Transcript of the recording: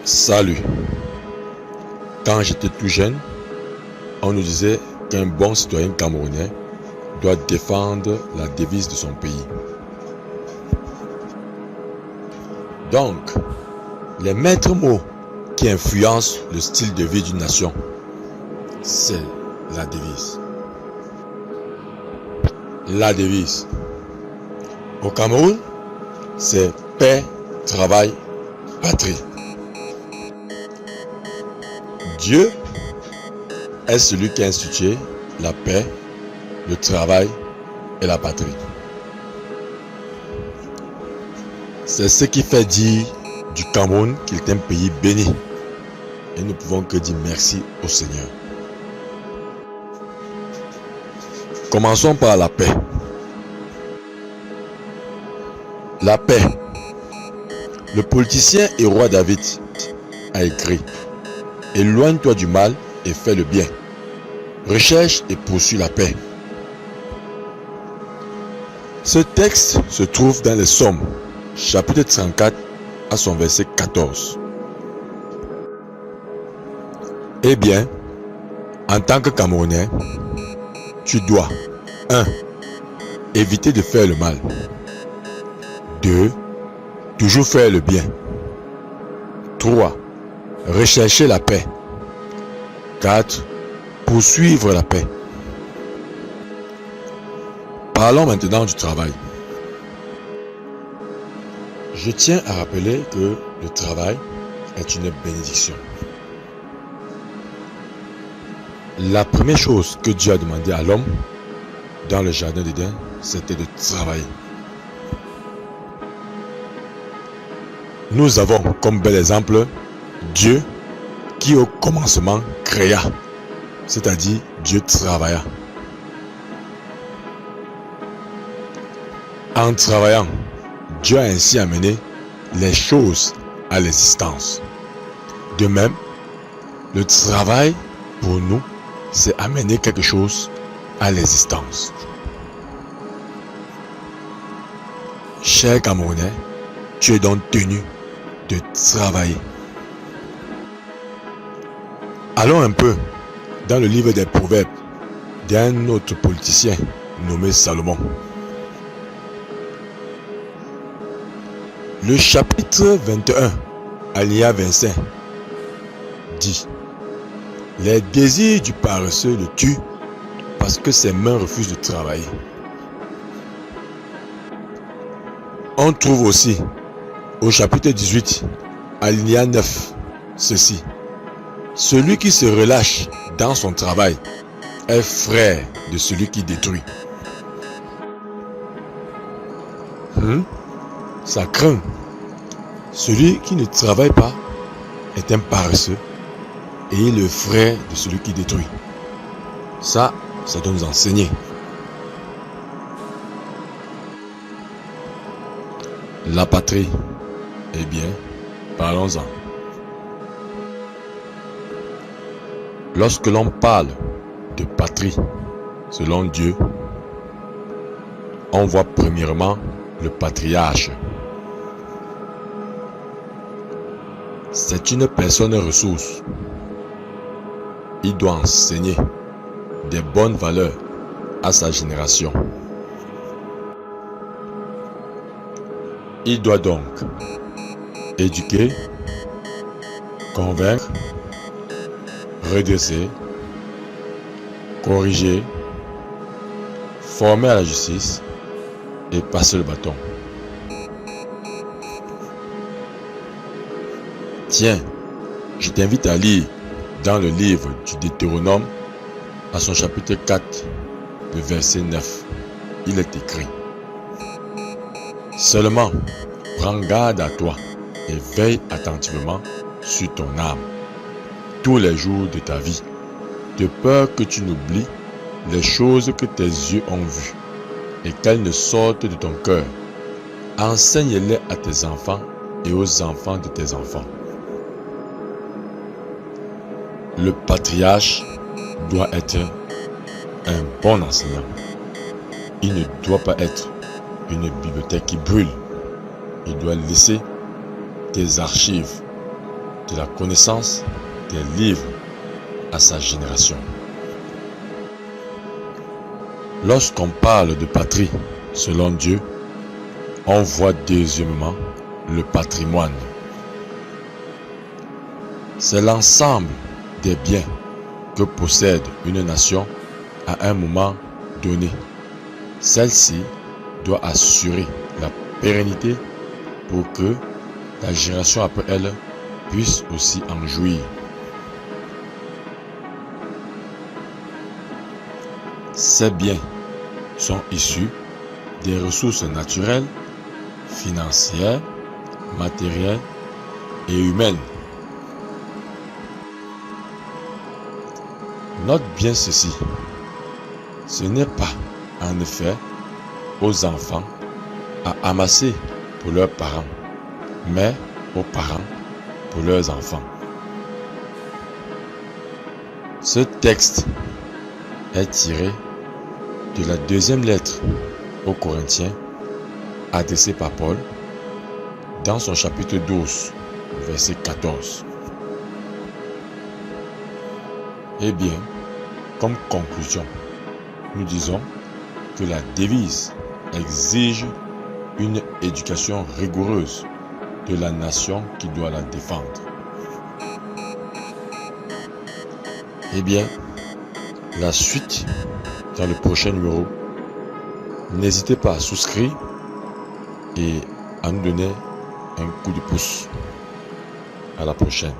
Salut. Quand j'étais tout jeune, on nous disait qu'un bon citoyen camerounais doit défendre la devise de son pays. Donc, les maîtres mots qui influencent le style de vie d'une nation, c'est la devise. La devise. Au Cameroun, c'est paix, travail, patrie. Dieu est celui qui a institué la paix, le travail et la patrie. C'est ce qui fait dire du Cameroun qu'il est un pays béni. Et nous ne pouvons que dire merci au Seigneur. Commençons par la paix. La paix. Le politicien et roi David a écrit: éloigne-toi du mal et fais le bien. Recherche et poursuis la paix. Ce texte se trouve dans les Psaumes, chapitre 34 à son verset 14. Eh bien, en tant que Camerounais, tu dois 1. Éviter de faire le mal. 2. Toujours faire le bien. 3. Rechercher la paix. 4. Poursuivre la paix. Parlons maintenant du travail. Je tiens à rappeler que le travail est une bénédiction. La première chose que Dieu a demandé à l'homme dans le jardin d'Éden, c'était de travailler. Nous avons comme bel exemple Dieu qui au commencement créa, c'est-à-dire Dieu travailla. En travaillant, Dieu a ainsi amené les choses à l'existence. De même, le travail pour nous, c'est amener quelque chose à l'existence. Cher Camerounais, tu es donc tenu de travailler. Allons un peu dans le livre des Proverbes d'un autre politicien nommé Salomon. Le chapitre 21, alinéa 25, dit: les désirs du paresseux le tuent parce que ses mains refusent de travailler. On trouve aussi au chapitre 18, alinéa 9, ceci: celui qui se relâche dans son travail est frère de celui qui détruit. Ça craint. Celui qui ne travaille pas est un paresseux et le frère de celui qui détruit. Ça doit nous enseigner. La patrie. Eh bien, parlons-en. Lorsque l'on parle de patrie, selon Dieu, on voit premièrement le patriarche. C'est une personne ressource. Il doit enseigner des bonnes valeurs à sa génération. Il doit donc éduquer, convaincre, redresser, corriger, former à la justice et passer le bâton. Tiens, je t'invite à lire dans le livre du Deutéronome, à son chapitre 4, le verset 9. Il est écrit: seulement, prends garde à toi et veille attentivement sur ton âme tous les jours de ta vie, de peur que tu n'oublies les choses que tes yeux ont vues et qu'elles ne sortent de ton cœur. Enseigne-les à tes enfants et aux enfants de tes enfants. Le patriarche doit être un bon enseignant. Il ne doit pas être une bibliothèque qui brûle. Il doit laisser des archives de la connaissance des livres à sa génération. Lorsqu'on parle de patrie selon Dieu, on voit deuxièmement le patrimoine. C'est l'ensemble des biens que possède une nation à un moment donné. Celle-ci doit assurer la pérennité pour que la génération après elle puisse aussi en jouir. Ces biens sont issus des ressources naturelles, financières, matérielles et humaines. Note bien ceci, ce n'est pas en effet aux enfants à amasser pour leurs parents, mais aux parents pour leurs enfants. Ce texte est tiré de la deuxième lettre aux Corinthiens adressée par Paul dans son chapitre 12, verset 14. Eh bien, comme conclusion, nous disons que la devise exige une éducation rigoureuse de la nation qui doit la défendre. Eh bien, la suite dans le prochain numéro. N'hésitez pas à souscrire et à nous donner un coup de pouce. À la prochaine.